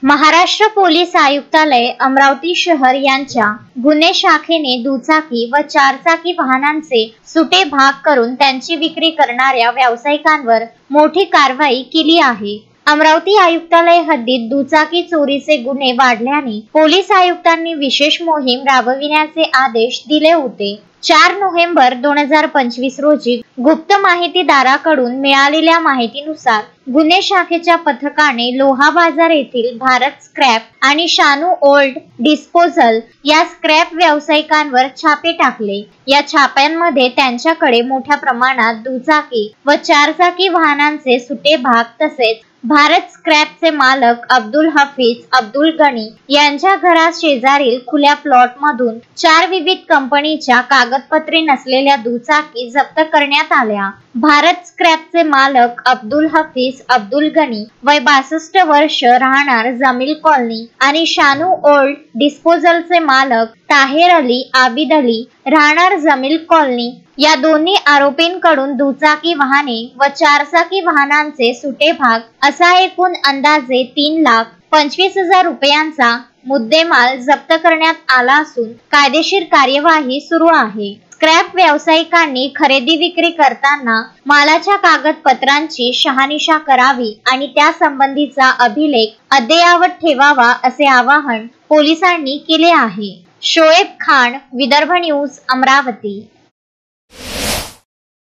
Maharashtra police आयुक्तालय अमरावती शहर यांच्या गुन्हे शाखेने दुचाकी व चारचाकी वाहनांचे सुटे भाग करून त्यांची विक्री करणाऱ्या व्यावसायिकांवर मोठी कारवाई केली आहे। अमरावती आयुक्तालय हद्दीत दुचाकी चोरीचे गुन्हे वाढल्याने पोलीस आयुक्तांनी विशेष मोहीम राबविण्याचे आदेश दिले होते। 4 नोव्हेंबर 2025 रोजी गुप्त माहितीदाराकडून मिळालेल्या माहितीनुसार गुन्हे शाखेच्या पथकाने लोहा बाजार येथील भारत स्क्रॅप आणि शानू ओल्ड डिस्पोजल या स्क्रॅप व्यावसायिकांवर छापे टाकले। या छाप्यांमध्ये त्यांच्याकडे मोठ्या प्रमाणात दुचाकी व चारचाकी वाहनांचे सुटे भाग तसेच भारत स्क्रॅपचे मालक अब्दुल हफीज अब्दुल गनी यांच्या घरा शेजारील खुल्या प्लॉट मधून 4 विविध कंपनीच्या कागदपत्रे नसलेल्या दुचाकी जप्त करण्यात आल्या। भारत स्क्रॅपचे मालक अब्दुल हफीज अब्दुल गनी वय 62 वर्ष राहणार जमील कॉलनी आणि शानू ओल्ड डिस्पोजलचे मालक ताहेर अली आबिद अली राहणार जमील कॉलनी या दोन्ही आरोपींकडून दुचाकी वाहने व चारचाकी वाहनांचे सुटे भाग असा एकूण अंदाजे 3,25,000 रुपयांचा मुद्देमाल जप्त करण्यात आला असून कायदेशीर कार्यवाही सुरू आहे। स्क्रॅप व्यावसायिकांनी खरेदी विक्री करताना मालाच्या कागदपत्रांची शहानिशा करावी आणि त्या संबंधीचा अभिलेख अद्ययावत ठेवावा असे आवाहन पोलिसांनी केले आहे। शोएब खान, विदर्भ न्यूज, अमरावती।